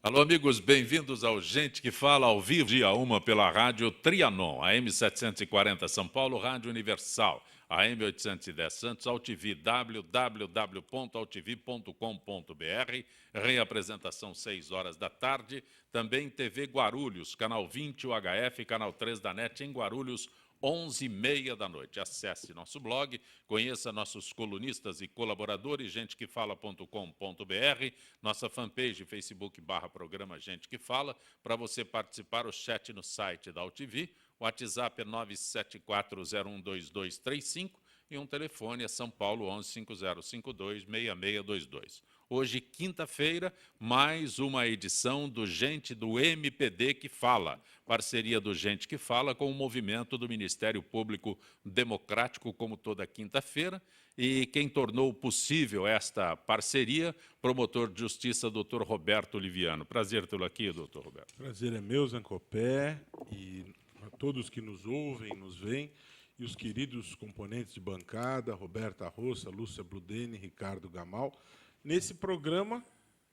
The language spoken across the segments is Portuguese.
Alô, amigos, bem-vindos ao Gente que Fala ao vivo, dia 1 pela rádio Trianon, AM 740 São Paulo, Rádio Universal, AM 810 Santos, AltV, www.altv.com.br, reapresentação 6 horas da tarde, também TV Guarulhos, canal 20 UHF, canal 3 da NET em Guarulhos, 11h30 da noite. Acesse nosso blog, conheça nossos colunistas e colaboradores, gentequefala.com.br, nossa fanpage, Facebook/programa Gente que Fala. Para você participar, o chat no site da AltV, o WhatsApp é 974012235 e um telefone é São Paulo 1150526622. Hoje, quinta-feira, mais uma edição do Gente do MPD que Fala, parceria do Gente que Fala com o movimento do Ministério Público Democrático, como toda quinta-feira, e quem tornou possível esta parceria, promotor de justiça, doutor Roberto Oliviano. Prazer tê-lo aqui, doutor Roberto. Prazer é meu, Zancopé, e a todos que nos ouvem, nos veem, e os queridos componentes de bancada, Roberta Roça, Lúcia Bludeni, Ricardo Gamal, nesse programa,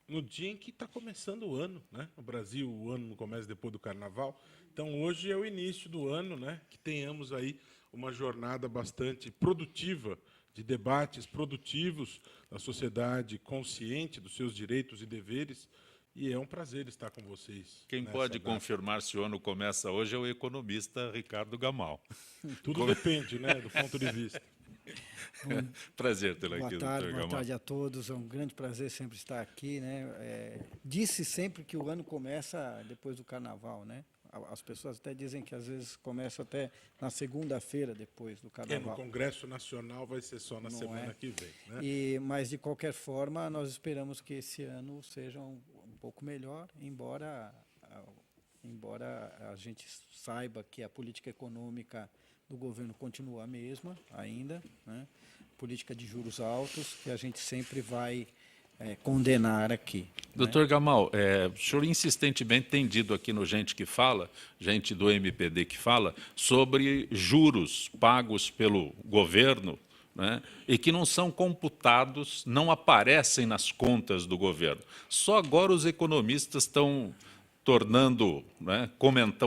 no dia em que está começando o ano, né? No Brasil, o ano não começa depois do Carnaval. Então, hoje é o início do ano, né? Que tenhamos aí uma jornada bastante produtiva, de debates produtivos da sociedade consciente dos seus direitos e deveres. E é um prazer estar com vocês. Quem pode confirmar se o ano começa hoje é o economista Ricardo Gamal. Tudo depende, né, do ponto de vista. Prazer tê-lo aqui, doutor Gamal. Boa tarde a todos, é um grande prazer sempre estar aqui, né? Disse sempre que o ano começa depois do Carnaval, né? As pessoas até dizem que às vezes começa até na segunda-feira depois do Carnaval. No Congresso Nacional vai ser só na semana que vem, né? Mas, de qualquer forma, nós esperamos que esse ano seja um pouco melhor, embora a gente saiba que a política econômica do governo continua a mesma ainda, né? Política de juros altos, que a gente sempre vai condenar aqui. Doutor né? Gamal, o senhor insistentemente tem dito aqui no Gente que Fala, gente do MPD que fala, sobre juros pagos pelo governo, né, e que não são computados, não aparecem nas contas do governo. Só agora os economistas estão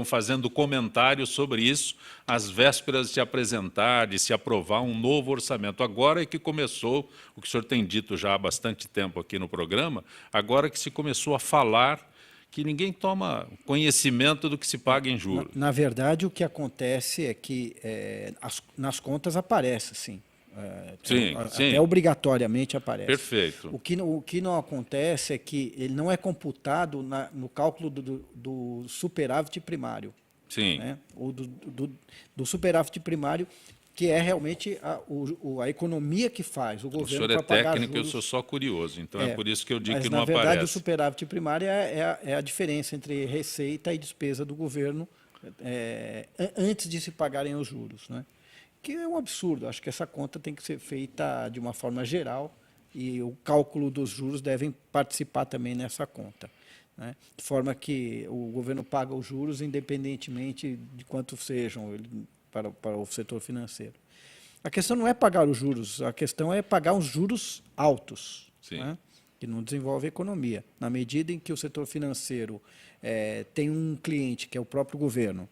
fazendo comentários sobre isso às vésperas de apresentar, de se aprovar um novo orçamento. Agora é que começou, o que o senhor tem dito já há bastante tempo aqui no programa, agora que se começou a falar que ninguém toma conhecimento do que se paga em juros. Na verdade, o que acontece é que nas contas aparece, sim. Sim. Até obrigatoriamente aparece. Perfeito. O que não acontece é que ele não é computado no cálculo do superávit primário. Sim. Né? Ou do superávit primário, que é realmente a economia que faz o governo para pagar juros. O senhor é técnico, eu sou só curioso, então é por isso que eu digo que não aparece. Mas, na verdade, o superávit primário é a diferença entre receita e despesa do governo antes de se pagarem os juros, né? Que é um absurdo. Acho que essa conta tem que ser feita de uma forma geral e o cálculo dos juros devem participar também nessa conta, né? De forma que o governo paga os juros independentemente de quanto sejam para o setor financeiro. A questão não é pagar os juros, a questão é pagar os juros altos, né? Que não desenvolve a economia. Na medida em que o setor financeiro tem um cliente, que é o próprio governo,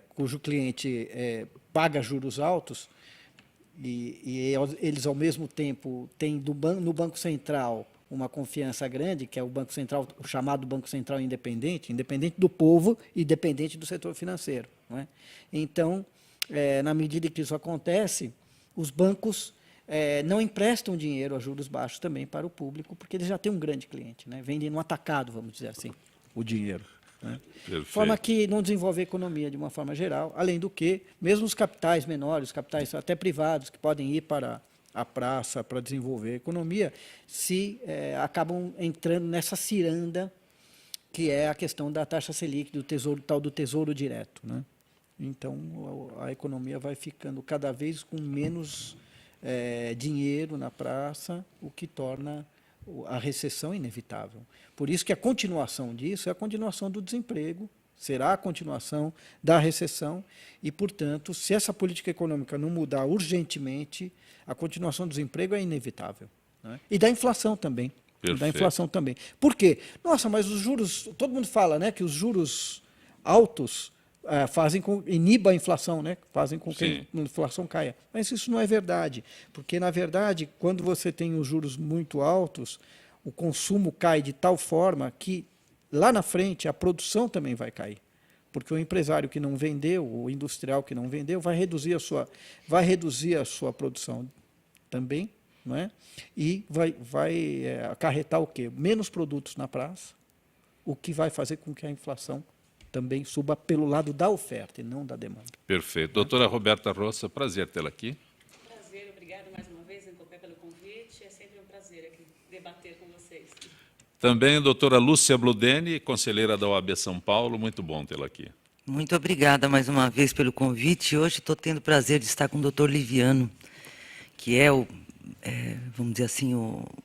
cujo cliente paga juros altos e eles, ao mesmo tempo, têm no Banco Central uma confiança grande, que é o Banco Central, o chamado Banco Central independente do povo e dependente do setor financeiro, não é? Então, na medida que isso acontece, os bancos não emprestam dinheiro a juros baixos também para o público, porque eles já têm um grande cliente, né? Vendem no atacado, vamos dizer assim, o dinheiro. Né? De forma que não desenvolve a economia de uma forma geral, além do que, mesmo os capitais menores, os capitais até privados, que podem ir para a praça para desenvolver a economia, acabam entrando nessa ciranda que é a questão da taxa Selic, tal do tesouro direto, né? Então, a economia vai ficando cada vez com menos dinheiro na praça, o que torna a recessão inevitável. Por isso que a continuação disso é a continuação do desemprego, será a continuação da recessão e, portanto, se essa política econômica não mudar urgentemente, a continuação do desemprego é inevitável, né? E da inflação também. Perfeito. Da inflação também. Por quê? Nossa, mas os juros, todo mundo fala, né, que os juros altos iniba a inflação, né? Fazem com que Sim. a inflação caia. Mas isso não é verdade, porque, na verdade, quando você tem os juros muito altos, o consumo cai de tal forma que, lá na frente, a produção também vai cair. Porque o empresário que não vendeu, o industrial que não vendeu, vai reduzir a sua produção também, não é? E vai acarretar o quê? Menos produtos na praça, o que vai fazer com que a inflação também suba pelo lado da oferta e não da demanda. Perfeito. Doutora Roberta Roça, prazer tê-la aqui. Prazer, obrigado mais uma vez, Encopé, pelo convite. É sempre um prazer aqui debater com vocês. Também a doutora Lúcia Bludeni, conselheira da OAB São Paulo, muito bom tê-la aqui. Muito obrigada mais uma vez pelo convite. Hoje estou tendo o prazer de estar com o doutor Liviano, que é, vamos dizer assim,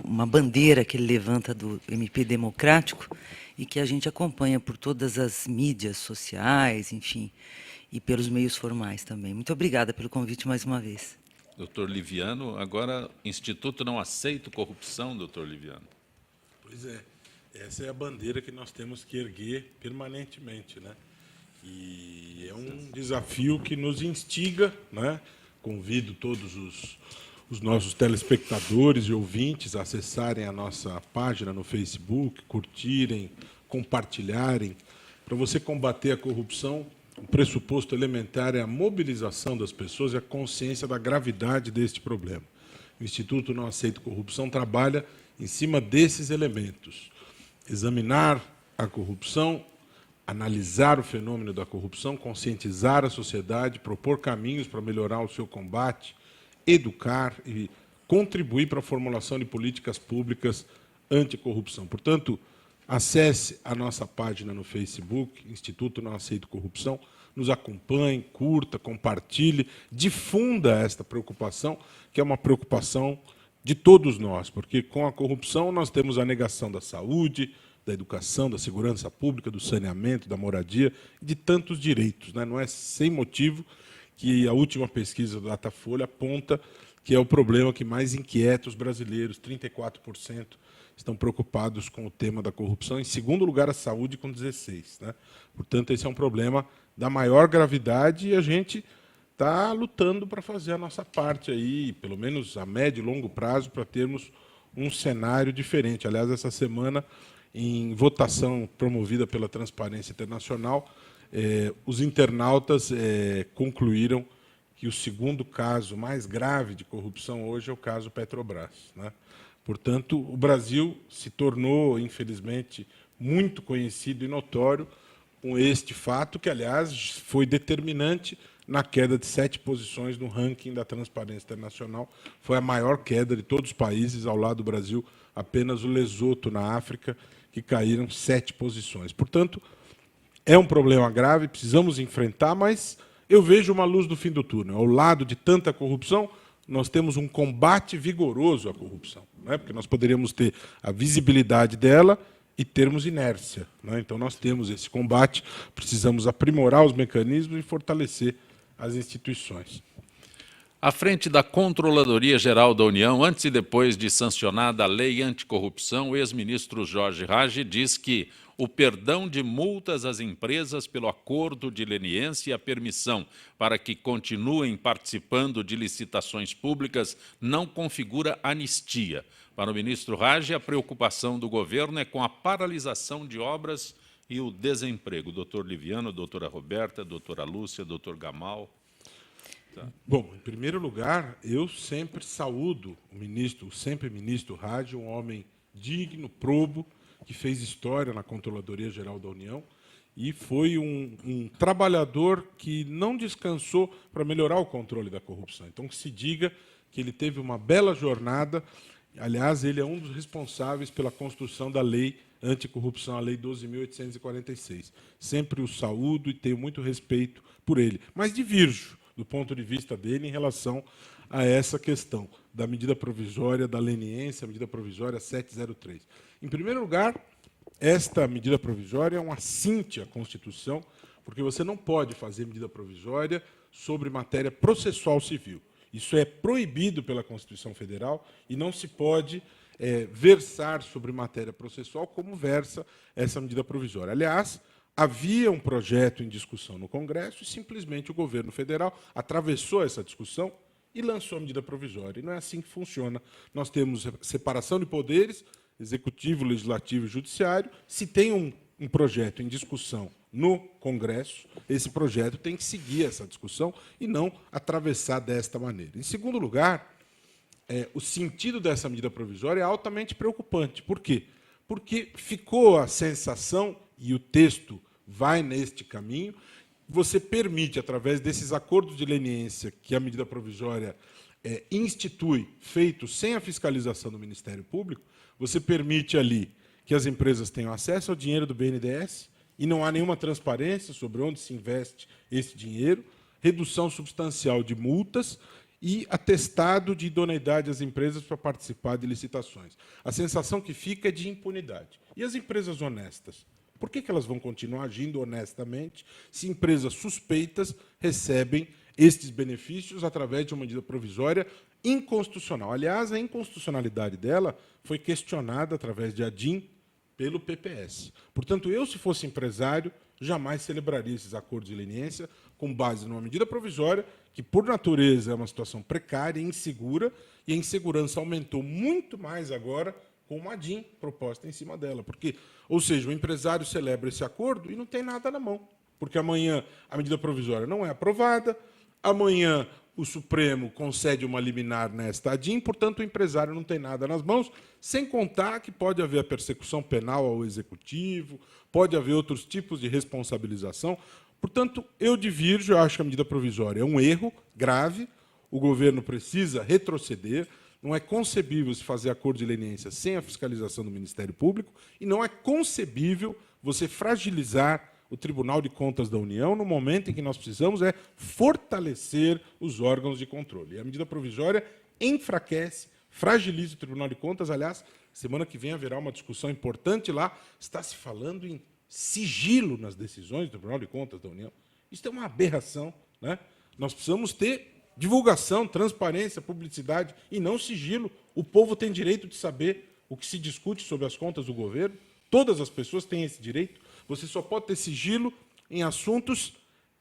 uma bandeira que ele levanta do MP Democrático e que a gente acompanha por todas as mídias sociais, enfim, e pelos meios formais também. Muito obrigada pelo convite mais uma vez. Doutor Liviano, agora, Instituto Não Aceito Corrupção, doutor Liviano. Pois é, essa é a bandeira que nós temos que erguer permanentemente, né? E é um desafio que nos instiga, né? Convido todos os nossos telespectadores e ouvintes a acessarem a nossa página no Facebook, curtirem, compartilharem. Para você combater a corrupção, o pressuposto elementar é a mobilização das pessoas e a consciência da gravidade deste problema. O Instituto Não Aceito Corrupção trabalha em cima desses elementos. Examinar a corrupção, analisar o fenômeno da corrupção, conscientizar a sociedade, propor caminhos para melhorar o seu combate, educar e contribuir para a formulação de políticas públicas anticorrupção. Portanto, acesse a nossa página no Facebook, Instituto Não Aceito Corrupção, nos acompanhe, curta, compartilhe, difunda esta preocupação, que é uma preocupação de todos nós, porque com a corrupção nós temos a negação da saúde, da educação, da segurança pública, do saneamento, da moradia, de tantos direitos, né? Não é sem motivo que a última pesquisa do Datafolha aponta que é o problema que mais inquieta os brasileiros, 34% estão preocupados com o tema da corrupção, em segundo lugar a saúde com 16%. Né? Portanto, esse é um problema da maior gravidade e a gente está lutando para fazer a nossa parte aí, pelo menos a médio e longo prazo, para termos um cenário diferente. Aliás, essa semana, em votação promovida pela Transparência Internacional, os internautas concluíram que o segundo caso mais grave de corrupção hoje é o caso Petrobras. Né? Portanto, o Brasil se tornou, infelizmente, muito conhecido e notório com este fato, que, aliás, foi determinante na queda de 7 posições no ranking da Transparência Internacional. Foi a maior queda de todos os países, ao lado do Brasil, apenas o Lesoto, na África, que caíram 7 posições. Portanto, é um problema grave, precisamos enfrentar, mas eu vejo uma luz do fim do túnel. Ao lado de tanta corrupção, nós temos um combate vigoroso à corrupção, né? Porque nós poderíamos ter a visibilidade dela e termos inércia. Né? Então, nós temos esse combate, precisamos aprimorar os mecanismos e fortalecer as instituições. À frente da Controladoria Geral da União, antes e depois de sancionada a Lei Anticorrupção, o ex-ministro Jorge Raggi diz que o perdão de multas às empresas pelo acordo de leniência e a permissão para que continuem participando de licitações públicas não configura anistia. Para o ministro Raggi, a preocupação do governo é com a paralisação de obras e o desemprego. Doutor Liviano, doutora Roberta, doutora Lúcia, doutor Gamal. Tá. Bom, em primeiro lugar, eu sempre saúdo o sempre ministro Raggi, um homem digno, probo, que fez história na Controladoria Geral da União e foi um trabalhador que não descansou para melhorar o controle da corrupção. Então, que se diga que ele teve uma bela jornada. Aliás, ele é um dos responsáveis pela construção da lei anticorrupção, a Lei 12.846. Sempre o saúdo e tenho muito respeito por ele. Mas divirjo do ponto de vista dele em relação a essa questão da medida provisória da leniência, a medida provisória 703. Em primeiro lugar, esta medida provisória é um assinte à Constituição, porque você não pode fazer medida provisória sobre matéria processual civil. Isso é proibido pela Constituição Federal e não se pode versar sobre matéria processual como versa essa medida provisória. Aliás, havia um projeto em discussão no Congresso e simplesmente o governo federal atravessou essa discussão e lançou a medida provisória. E não é assim que funciona. Nós temos separação de poderes, executivo, legislativo e judiciário. Se tem um projeto em discussão no Congresso, esse projeto tem que seguir essa discussão e não atravessar desta maneira. Em segundo lugar, o sentido dessa medida provisória é altamente preocupante. Por quê? Porque ficou a sensação, e o texto vai neste caminho, você permite, através desses acordos de leniência que a medida provisória institui, feitos sem a fiscalização do Ministério Público, você permite ali que as empresas tenham acesso ao dinheiro do BNDES e não há nenhuma transparência sobre onde se investe esse dinheiro, redução substancial de multas e atestado de idoneidade às empresas para participar de licitações. A sensação que fica é de impunidade. E as empresas honestas? Por que elas vão continuar agindo honestamente se empresas suspeitas recebem estes benefícios através de uma medida provisória inconstitucional? Aliás, a inconstitucionalidade dela foi questionada através de ADIM pelo PPS. Portanto, eu, se fosse empresário, jamais celebraria esses acordos de leniência com base numa medida provisória que, por natureza, é uma situação precária e insegura, e a insegurança aumentou muito mais agora com uma ADIM proposta em cima dela. Ou seja, o empresário celebra esse acordo e não tem nada na mão, porque amanhã a medida provisória não é aprovada, amanhã o Supremo concede uma liminar nesta ADIM, portanto, o empresário não tem nada nas mãos, sem contar que pode haver a persecução penal ao executivo, pode haver outros tipos de responsabilização. Portanto, eu divirjo, eu acho que a medida provisória é um erro grave, o governo precisa retroceder, não é concebível se fazer acordo de leniência sem a fiscalização do Ministério Público e não é concebível você fragilizar o Tribunal de Contas da União no momento em que nós precisamos fortalecer os órgãos de controle. E a medida provisória enfraquece, fragiliza o Tribunal de Contas. Aliás, semana que vem haverá uma discussão importante lá. Está se falando em sigilo nas decisões do Tribunal de Contas da União. Isso é uma aberração, né? Nós precisamos ter divulgação, transparência, publicidade e não sigilo. O povo tem direito de saber o que se discute sobre as contas do governo. Todas as pessoas têm esse direito. Você só pode ter sigilo em assuntos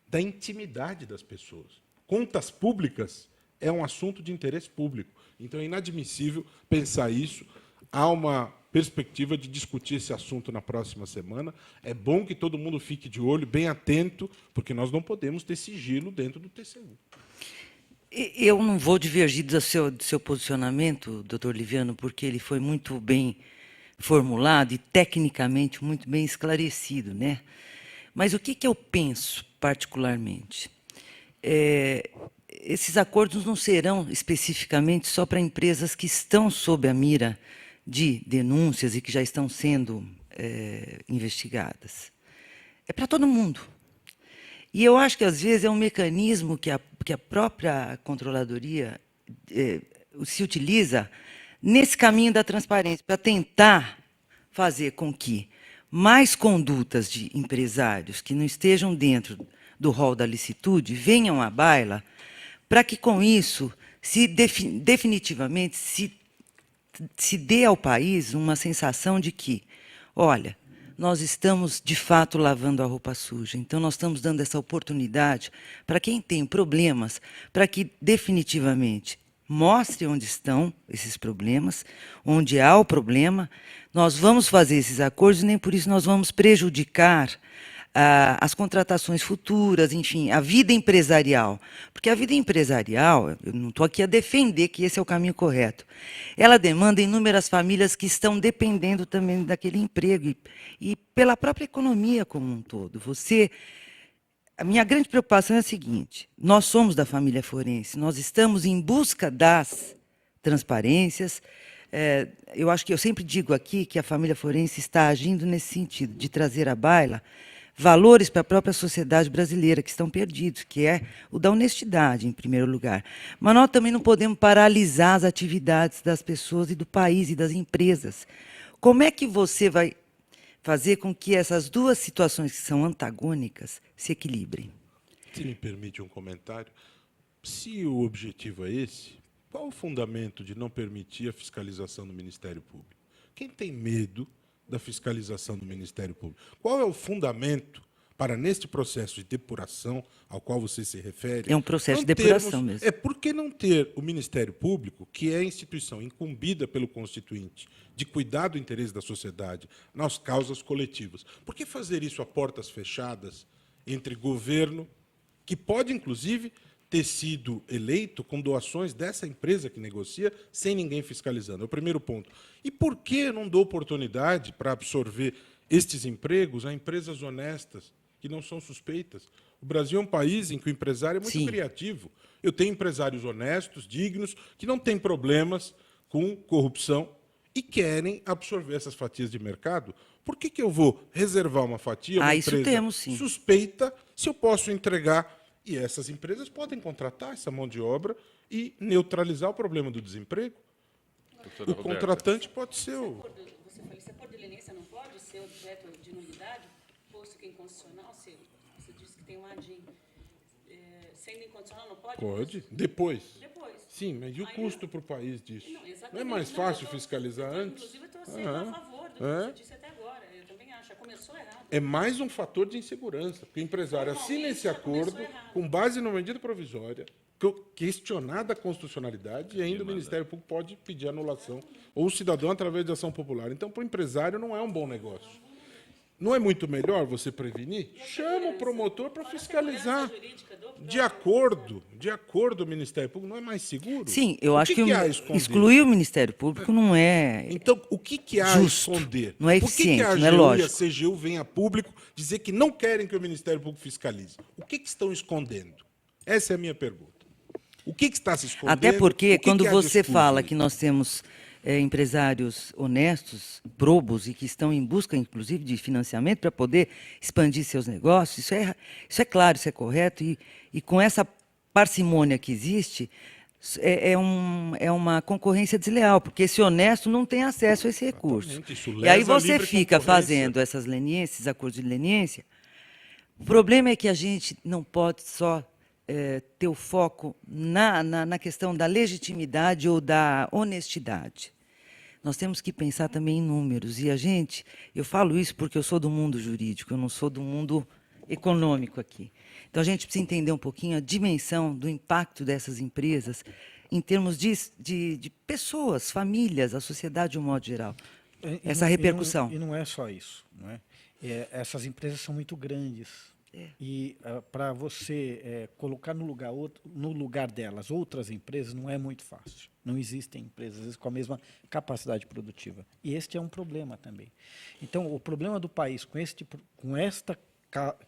da intimidade das pessoas. Contas públicas é um assunto de interesse público. Então, é inadmissível pensar isso. Há uma perspectiva de discutir esse assunto na próxima semana. É bom que todo mundo fique de olho, bem atento, porque nós não podemos ter sigilo dentro do TCU. Eu não vou divergir do seu posicionamento, doutor Liviano, porque ele foi muito bem formulado e tecnicamente muito bem esclarecido, né? Mas o que eu penso particularmente? Esses acordos não serão especificamente só para empresas que estão sob a mira de denúncias e que já estão sendo investigadas. É para todo mundo. E eu acho que, às vezes, é um mecanismo que a própria controladoria se utiliza nesse caminho da transparência, para tentar fazer com que mais condutas de empresários que não estejam dentro do rol da licitude venham à baila, para que, com isso, definitivamente se dê ao país uma sensação de que, olha, nós estamos, de fato, lavando a roupa suja. Então, nós estamos dando essa oportunidade para quem tem problemas, para que, definitivamente, mostre onde estão esses problemas, onde há o problema. Nós vamos fazer esses acordos, e nem por isso nós vamos prejudicar as contratações futuras, enfim, a vida empresarial. Porque a vida empresarial, eu não estou aqui a defender que esse é o caminho correto, ela demanda inúmeras famílias que estão dependendo também daquele emprego e pela própria economia como um todo. A minha grande preocupação é a seguinte: nós somos da família forense, nós estamos em busca das transparências. Eu acho que eu sempre digo aqui que a família forense está agindo nesse sentido, de trazer à baila valores para a própria sociedade brasileira que estão perdidos, que é o da honestidade, em primeiro lugar. Mas nós também não podemos paralisar as atividades das pessoas e do país e das empresas. Como é que você vai fazer com que essas duas situações que são antagônicas se equilibrem? Se me permite um comentário, se o objetivo é esse, Qual o fundamento de não permitir a fiscalização do Ministério Público? Quem tem medo da fiscalização do Ministério Público? Qual é o fundamento para, neste processo de depuração ao qual você se refere... É um processo de depuração mesmo. Por que não ter o Ministério Público, que é a instituição incumbida pelo Constituinte de cuidar do interesse da sociedade nas causas coletivas? Por que fazer isso a portas fechadas entre governo, que pode, inclusive, ter sido eleito com doações dessa empresa que negocia, sem ninguém fiscalizando? É o primeiro ponto. E por que não dou oportunidade para absorver estes empregos a empresas honestas, que não são suspeitas? O Brasil é um país em que o empresário é muito criativo. Eu tenho empresários honestos, dignos, que não têm problemas com corrupção e querem absorver essas fatias de mercado. Por que eu vou reservar uma fatia a uma empresa suspeita se eu posso entregar? E essas empresas podem contratar essa mão de obra e neutralizar o problema do desemprego. O contratante pode ser o... Você falou, esse acordo de leniência não pode ser objeto de nulidade, posto que é inconstitucional? Você disse que tem um ADIM. Sendo inconstitucional, não pode? Pode. Depois. Depois. Sim, mas e o custo para o país disso? Não, não é mais fácil fiscalizar antes? Inclusive, eu estou sendo a favor do que você disse até agora. Eu também acho. Já começou errado. É mais um fator de insegurança, porque o empresário assina esse acordo com base numa medida provisória, questionada a constitucionalidade, e ainda o Ministério Público pode pedir anulação, ou o cidadão através de ação popular. Então, para o empresário, não é um bom negócio. Não é muito melhor você prevenir? Chama o promotor para fiscalizar. De acordo, o Ministério Público não é mais seguro? Sim, eu acho que excluir o Ministério Público não é Então, o que há justo, a esconder? não é eficiente, Por que não é a AGU lógico. e a CGU vêm a público dizer que não querem que o Ministério Público fiscalize? O que estão escondendo? Essa é a minha pergunta. O que está se escondendo? Até porque, quando há de você escuso fala aí? que nós temos empresários honestos, probos, e que estão em busca, inclusive, de financiamento para poder expandir seus negócios, isso é claro, isso é correto, e com essa parcimônia que existe, é uma concorrência desleal, porque esse honesto não tem acesso a esse recurso. Isso E aí lesa a você livre fica concorrência. fazendo essas leniências, acordos de leniência. O problema é que a gente não pode só ter o foco na questão da legitimidade ou da honestidade. Nós temos que pensar também em números. E eu falo isso porque eu sou do mundo jurídico, eu não sou do mundo econômico aqui. Então, a gente precisa entender um pouquinho a dimensão do impacto dessas empresas em termos de pessoas, famílias, a sociedade de um modo geral. Essa repercussão. E não é só isso. Não é? Essas empresas são muito grandes. E para você colocar no lugar delas outras empresas não é muito fácil. Não existem empresas, às vezes, com a mesma capacidade produtiva. E este é um problema também. Então, o problema do país com esta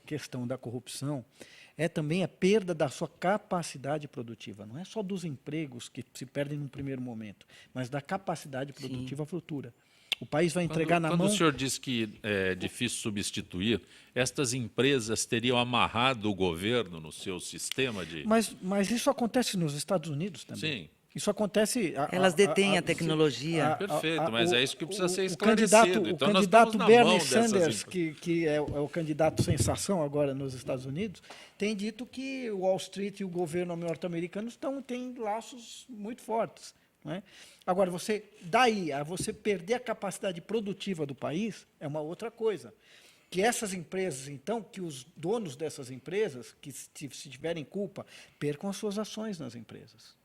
questão da corrupção é também a perda da sua capacidade produtiva. Não é só dos empregos que se perdem num primeiro momento, mas da capacidade produtiva futura. O país vai entregar na mão... Quando o senhor diz que é difícil substituir, estas empresas teriam amarrado o governo no seu sistema de... Mas isso acontece nos Estados Unidos também. Sim. Isso acontece... Elas detêm a tecnologia. Perfeito, mas é isso que precisa ser esclarecido. O Então, nós candidato estamos na Bernie mão dessas Sanders, que é o candidato sensação agora nos Estados Unidos, tem dito que o Wall Street e o governo norte-americano têm laços muito fortes. Não é? Agora, daí a você perder a capacidade produtiva do país é uma outra coisa. Que essas empresas, então, que os donos dessas empresas, que se tiverem culpa, percam as suas ações nas empresas.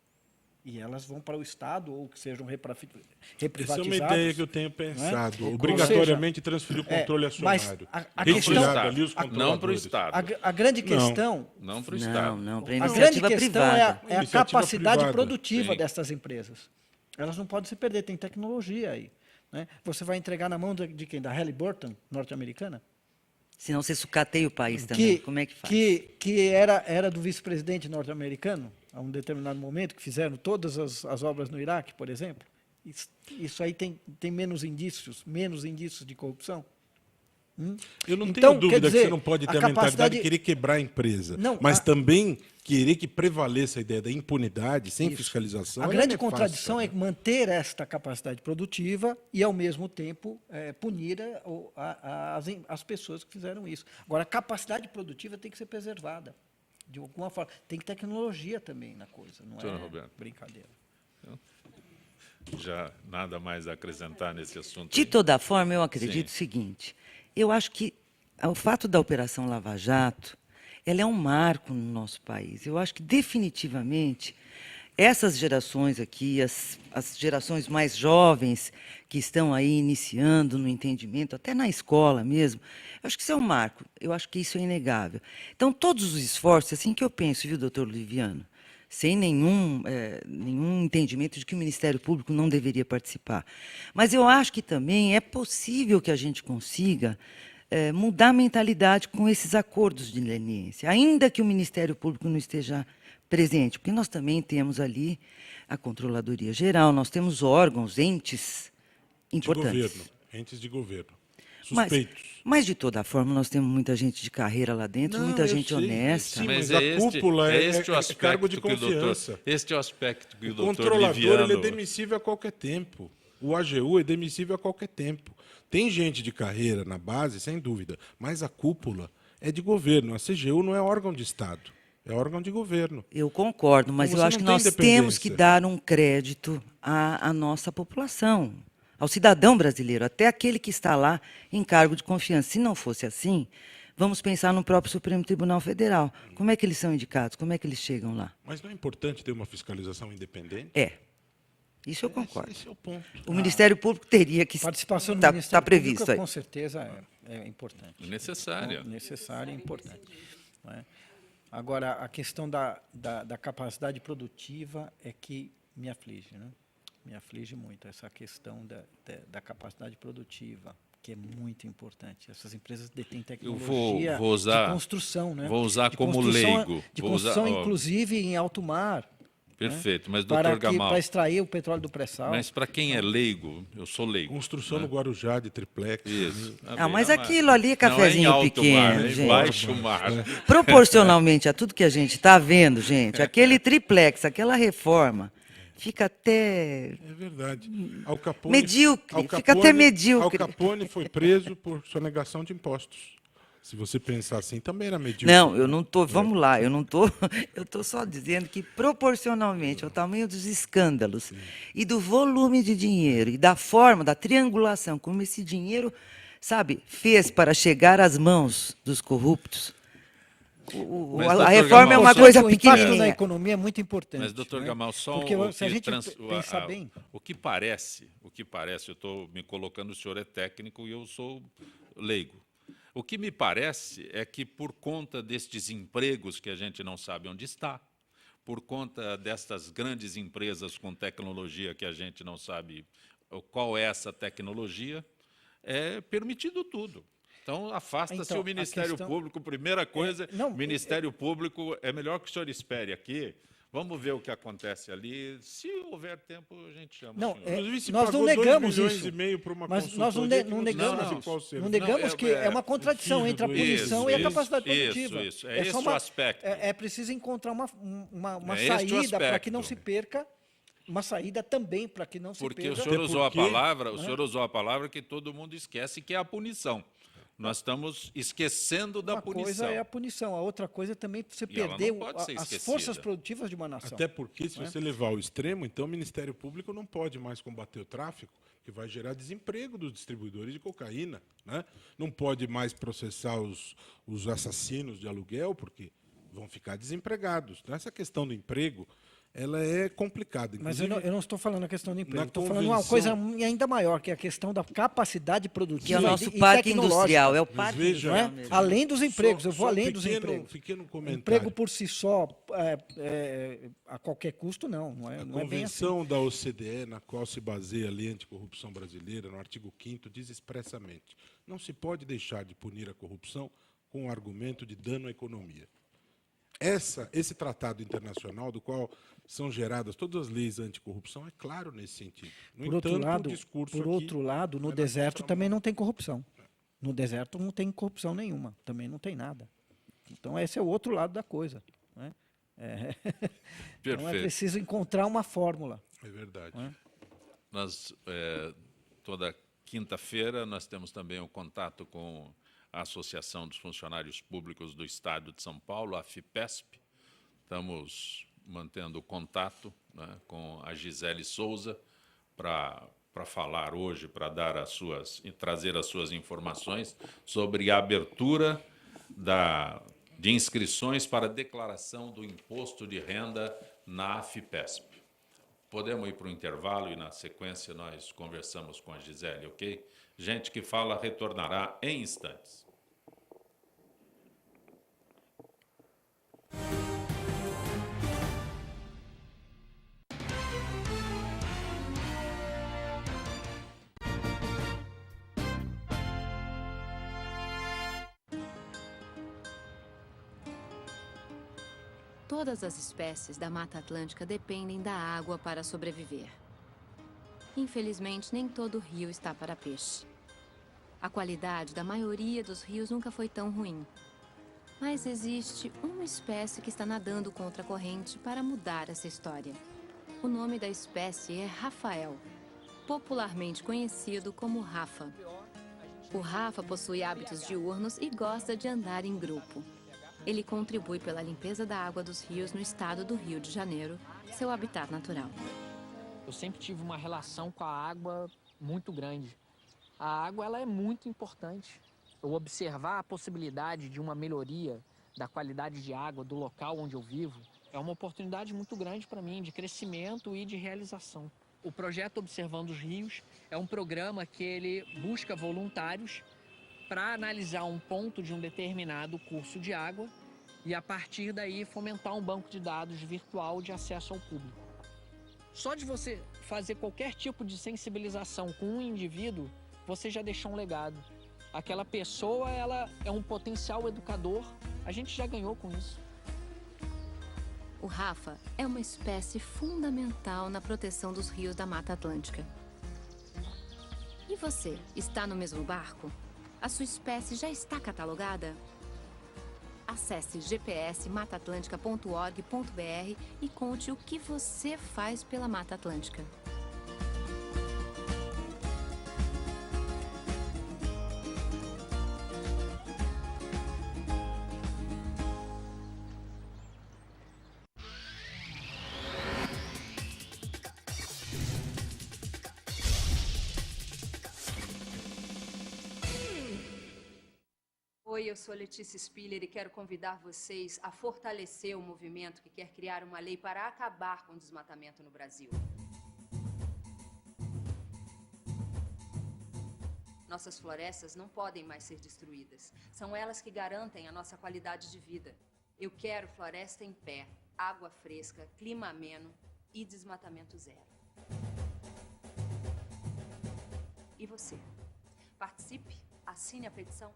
E elas vão para o Estado ou que sejam reprivatizadas. Essa é uma ideia que eu tenho pensado. Não é? Obrigatoriamente transferir o controle acionário. Não para o Estado. A grande questão... Não para o Estado. Não, para a A grande iniciativa questão privada. é a capacidade privada. produtiva Sim. dessas empresas. Elas não podem se perder, tem tecnologia aí. Né? Você vai entregar na mão de quem? Da Halliburton, norte-americana? Senão você sucateia o país também. Como é que faz? Que era do vice-presidente norte-americano, a um determinado momento, que fizeram todas as obras no Iraque, por exemplo. Isso aí tem menos indícios de corrupção? Eu não Então, tenho dúvida quer dizer, que você não pode ter a mentalidade de querer quebrar a empresa, mas também querer que prevaleça a ideia da impunidade, sem fiscalização. A grande contradição é manter esta capacidade produtiva e, ao mesmo tempo, punir as pessoas que fizeram isso. Agora, a capacidade produtiva tem que ser preservada, de alguma forma. Tem tecnologia também na coisa, não é brincadeira. Já nada mais a acrescentar nesse assunto. De aí. toda forma, eu acredito Sim. o seguinte: eu acho que o fato da Operação Lava Jato, ela é um marco no nosso país. Eu acho que definitivamente essas gerações aqui, as gerações mais jovens que estão aí iniciando no entendimento, até na escola mesmo, eu acho que isso é um marco. Eu acho que isso é inegável. Então, todos os esforços, assim que eu penso, viu, doutor Liviano? Sem nenhum entendimento de que o Ministério Público não deveria participar. Mas eu acho que também é possível que a gente consiga mudar a mentalidade com esses acordos de leniência, ainda que o Ministério Público não esteja presente, porque nós também temos ali a Controladoria Geral, nós temos órgãos, entes De importantes. governo, entes de governo. Mas, Suspeitos. mas, de toda forma, nós temos muita gente de carreira lá dentro, Não, muita eu gente sei, honesta. sim, mas é a cúpula é este o cargo de aspecto que o doutor, confiança. este é o aspecto que o O doutor controlador Liviano... ele é demissível a qualquer tempo. O AGU é demissível a qualquer tempo. Tem gente de carreira na base, sem dúvida, mas a cúpula é de governo. A CGU não é órgão de Estado, é órgão de governo. Eu concordo, mas Então eu você acho que não tem nós temos que independência. dar um crédito à nossa população, ao cidadão brasileiro, até aquele que está lá em cargo de confiança. Se não fosse assim, vamos pensar no próprio Supremo Tribunal Federal. Como é que eles são indicados? Como é que eles chegam lá? Mas não é importante ter uma fiscalização independente? É. Isso eu concordo. Esse é o ponto. O Ministério Público teria que Participação do estar Ministério previsto Público, aí. com certeza, é importante. Necessária. Necessária e importante. Não é? Agora, a questão da capacidade produtiva é que me aflige, né? Me aflige muito essa questão da capacidade produtiva, que é muito importante. Essas empresas detêm tecnologia vou usar- de construção, né? vou usar De como construção- leigo. De Vou usar- construção, ó. inclusive, em alto mar. Perfeito, mas, Para doutor Gamal, extrair o petróleo do pré-sal. mas para quem é leigo, eu sou leigo. Construção no Guarujá de triplex. Isso. Ah, mas Não é- aquilo ali é não em cafezinho alto pequeno, mar, é em gente. baixo mar. Proporcionalmente a tudo que a gente está vendo, gente, aquele triplex, aquela reforma, fica até É verdade. Al Capone, medíocre, Al fica Capone- até medíocre. Al Capone foi preso por sonegação de impostos. Se você pensar assim, também era medíocre. Não, eu não tô, vamos lá, eu não tô, eu tô só dizendo que proporcionalmente ao tamanho dos escândalos e do volume de dinheiro e da forma, da triangulação como esse dinheiro, sabe, fez para chegar às mãos dos corruptos. Mas, A doutor reforma é Gamal, uma só- coisa O impacto na pequenininha. economia é muito importante. Mas, doutor né? Gamal, só Porque o se a que gente pensar bem... o que parece, eu estou me colocando, o senhor é técnico e eu sou leigo. O que me parece é que, por conta destes empregos que a gente não sabe onde está, por conta destas grandes empresas com tecnologia que a gente não sabe qual é essa tecnologia, é permitido tudo. Então, afasta-se Então, o Ministério a questão- Público. Primeira coisa, não, Ministério Público, é melhor que o senhor espere aqui. Vamos ver o que acontece ali. Se houver tempo, a gente chama Não, o senhor. Inclusive, se nós não pagou 2 negamos milhões isso. e meio para uma Mas nós não, consultoria que não se negamos, sabe qual serviço. não negamos Não, que é uma contradição filho entre a do- punição e a Isso, capacidade isso, produtiva. isso. É esse só o aspecto. É preciso encontrar uma É este o saída para que não aspecto. se perca, uma saída também para que não se Porque perca. o senhor usou a porque- palavra, o senhor usou a palavra que todo mundo esquece, que é a punição. Nós estamos esquecendo da Uma punição. coisa é a punição, a outra coisa é também você E ela não perder pode ser as esquecida. forças produtivas de uma nação. Até porque, se você levar ao extremo, então o Ministério Público não pode mais combater o tráfico, que vai gerar desemprego dos distribuidores de cocaína. Né? Não pode mais processar os assassinos de aluguel, porque vão ficar desempregados. Então, essa questão do emprego, ela é complicada. Mas Inclusive, eu não estou falando a questão do emprego, na estou falando uma convenção- coisa ainda maior, que é a questão da capacidade produtiva Que é o nosso e parque tecnológica. industrial, é o Mas parque veja, Não é? industrial mesmo. Além dos empregos, eu vou só além dos pequeno- empregos. pequeno comentário. Emprego por si só, a qualquer custo, não é A bem assim. Convenção da OCDE, na qual se baseia a Lei Anticorrupção Brasileira, no artigo 5º, diz expressamente: não se pode deixar de punir a corrupção com o argumento de dano à economia. Esse tratado internacional, do qual são geradas todas as leis anticorrupção, é claro nesse sentido. No Por outro entanto, lado, o discurso por aqui outro lado, no vai na deserto contramão. também não tem corrupção. No deserto não tem corrupção nenhuma, também não tem nada. Então esse é o outro lado da coisa. Né? Então é Perfeito. preciso encontrar uma fórmula. É verdade. Nós, toda quinta-feira, nós temos também o contato com a Associação dos Funcionários Públicos do Estado de São Paulo, a FIPESP. Estamos mantendo contato, né, com a Gisele Souza para falar hoje, para dar trazer as suas informações sobre a abertura de inscrições para declaração do imposto de renda na AFIPESP. Podemos ir para o intervalo e, na sequência, nós conversamos com a Gisele, ok? Gente que fala retornará em instantes. Todas as espécies da Mata Atlântica dependem da água para sobreviver. Infelizmente, nem todo rio está para peixe. A qualidade da maioria dos rios nunca foi tão ruim. Mas existe uma espécie que está nadando contra a corrente para mudar essa história. O nome da espécie é Rafael, popularmente conhecido como Rafa. O Rafa possui hábitos diurnos e gosta de andar em grupo. Ele contribui pela limpeza da água dos rios no estado do Rio de Janeiro, seu habitat natural. Eu sempre tive uma relação com a água muito grande. A água ela é muito importante. Eu observar a possibilidade de uma melhoria da qualidade de água do local onde eu vivo é uma oportunidade muito grande para mim de crescimento e de realização. O projeto Observando os Rios é um programa que ele busca voluntários para analisar um ponto de um determinado curso de água e, a partir daí, fomentar um banco de dados virtual de acesso ao público. Só de você fazer qualquer tipo de sensibilização com um indivíduo, você já deixou um legado. Aquela pessoa, ela é um potencial educador, a gente já ganhou com isso. O Rafa é uma espécie fundamental na proteção dos rios da Mata Atlântica. E você, está no mesmo barco? A sua espécie já está catalogada? Acesse gpsmataatlantica.org.br e conte o que você faz pela Mata Atlântica. Oi, eu sou Letícia Spiller e quero convidar vocês a fortalecer o movimento que quer criar uma lei para acabar com o desmatamento no Brasil. Nossas florestas não podem mais ser destruídas. São elas que garantem a nossa qualidade de vida. Eu quero floresta em pé, água fresca, clima ameno e desmatamento zero. E você? Participe, assine a petição.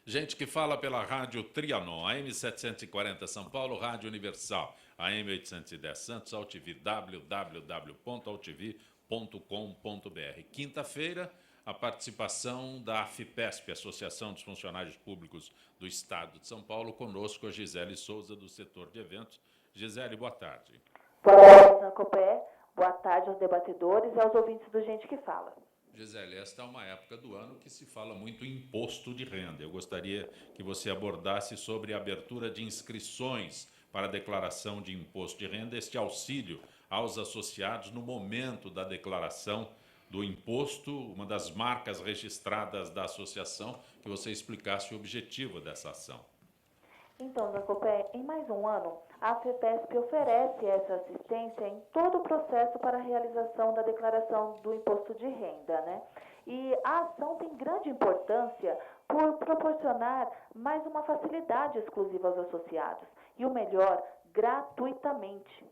Gente que fala pela Rádio Trianon, AM 740 São Paulo, Rádio Universal, AM 810 Santos, AltV, www.altv.com.br. Quinta-feira, a participação da AFIPESP, Associação dos Funcionários Públicos do Estado de São Paulo, conosco a Gisele Souza, do setor de eventos. Gisele, boa tarde. Boa tarde, Nacopé. Boa tarde aos debatedores e aos ouvintes do Gente que Fala. Gisele, esta é uma época do ano que se fala muito em imposto de renda. Eu gostaria que você abordasse sobre a abertura de inscrições para a declaração de imposto de renda, este auxílio aos associados no momento da declaração do imposto, uma das marcas registradas da associação, que você explicasse o objetivo dessa ação. Então, Zacopé, em mais um ano, a AFIPESP oferece essa assistência em todo o processo para a realização da declaração do imposto de renda, né? E a ação tem grande importância por proporcionar mais uma facilidade exclusiva aos associados. E o melhor, gratuitamente.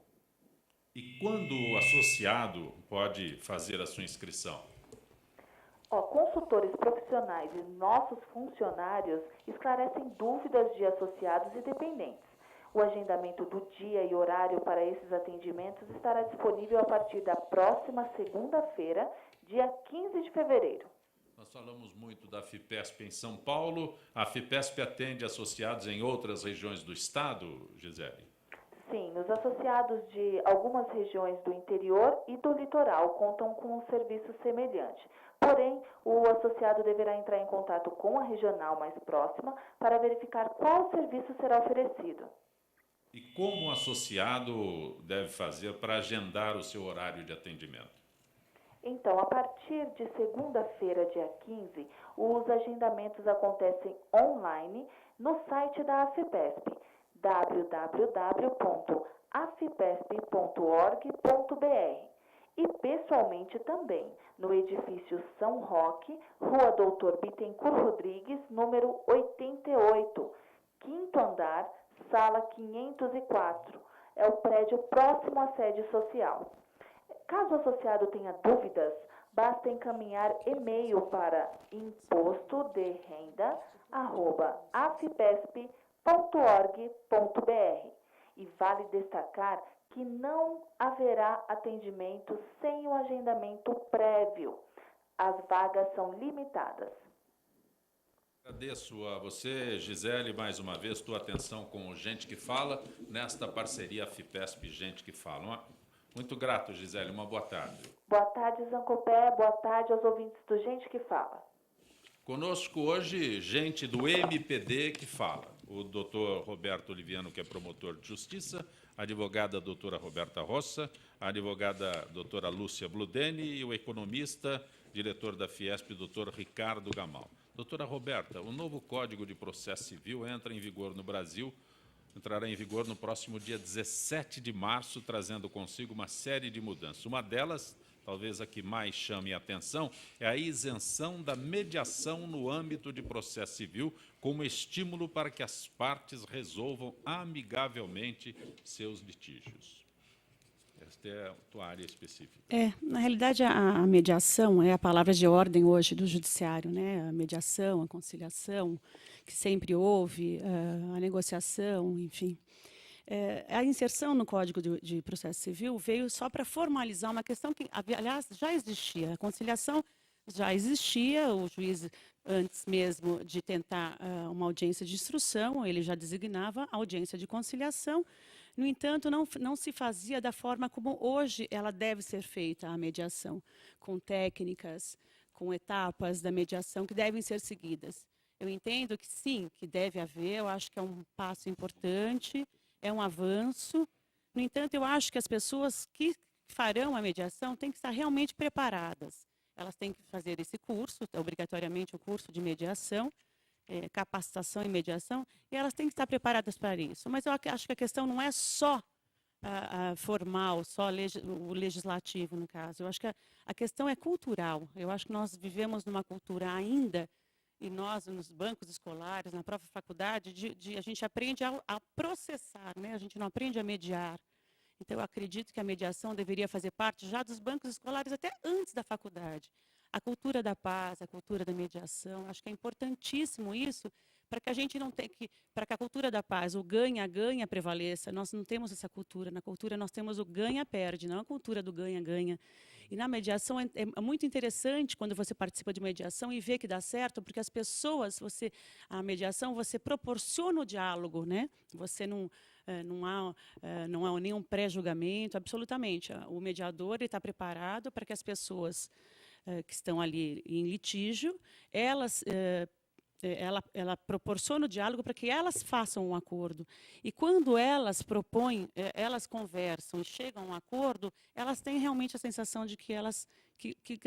E quando o associado pode fazer a sua inscrição? Consultores profissionais e nossos funcionários esclarecem dúvidas de associados e dependentes. O agendamento do dia e horário para esses atendimentos estará disponível a partir da próxima segunda-feira, dia 15 de fevereiro. Nós falamos muito da AFIPESP em São Paulo. A AFIPESP atende associados em outras regiões do estado, Gisele? Sim, os associados de algumas regiões do interior e do litoral contam com um serviço semelhante. Porém, o associado deverá entrar em contato com a regional mais próxima para verificar qual serviço será oferecido. E como o associado deve fazer para agendar o seu horário de atendimento? Então, a partir de segunda-feira, dia 15, os agendamentos acontecem online no site da AFIPESP, www.afipesp.org.br, e pessoalmente também no edifício São Roque, Rua Doutor Bittencourt Rodrigues, número 88, quinto andar, sala 504. É o prédio próximo à sede social. Caso o associado tenha dúvidas, basta encaminhar e-mail para impostodrenda@afipesp.org.br. E vale destacar que não haverá atendimento sem o agendamento prévio. As vagas são limitadas. Agradeço a você, Gisele, mais uma vez, tua atenção com o Gente que Fala, nesta parceria AFIPESP Gente que Fala. Muito grato, Gisele. Uma boa tarde. Boa tarde, Zancopé. Boa tarde aos ouvintes do Gente que Fala. Conosco hoje, gente do MPD que fala. O doutor Roberto Oliviano, que é promotor de justiça, a advogada doutora Roberta Rossa, a advogada doutora Lúcia Bludeni e o economista, diretor da Fiesp, doutor Ricardo Gamal. Doutora Roberta, o novo Código de Processo Civil entra em vigor no Brasil, entrará em vigor no próximo dia 17 de março, trazendo consigo uma série de mudanças. Uma delas, talvez a que mais chame a atenção, é a isenção da mediação no âmbito de processo civil, como estímulo para que as partes resolvam amigavelmente seus litígios. Esta é a tua área específica. Na realidade, a mediação é a palavra de ordem hoje do judiciário, né? A mediação, a conciliação, que sempre houve, a negociação, enfim. A inserção no Código de Processo Civil veio só para formalizar uma questão que, aliás, já existia. A conciliação já existia, o juiz, antes mesmo de tentar uma audiência de instrução, ele já designava a audiência de conciliação. No entanto, não se fazia da forma como hoje ela deve ser feita, a mediação, com técnicas, com etapas da mediação que devem ser seguidas. Eu entendo que sim, que deve haver, eu acho que é um passo importante, é um avanço. No entanto, eu acho que as pessoas que farão a mediação têm que estar realmente preparadas. Elas têm que fazer esse curso, obrigatoriamente o curso de mediação, capacitação em mediação, e elas têm que estar preparadas para isso. Mas eu acho que a questão não é só formal, só o legislativo, no caso. Eu acho que a questão é cultural. Eu acho que nós vivemos numa cultura ainda, e nós, nos bancos escolares, na própria faculdade, a gente aprende a processar, né? A gente não aprende a mediar. Então, eu acredito que a mediação deveria fazer parte já dos bancos escolares, até antes da faculdade. A cultura da paz, a cultura da mediação, acho que é importantíssimo isso, para que a gente não tenha para que a cultura da paz, o ganha-ganha prevaleça. Nós não temos essa cultura. Na cultura nós temos o ganha-perde, não a cultura do ganha-ganha. E na mediação é muito interessante quando você participa de mediação e vê que dá certo, porque as pessoas, a mediação, você proporciona o diálogo, né? Você não há nenhum pré-julgamento, absolutamente. O mediador está preparado para que as pessoas que estão ali em litígio, ela proporciona o diálogo para que elas façam um acordo. E quando elas propõem, elas conversam e chegam a um acordo, elas têm realmente a sensação de que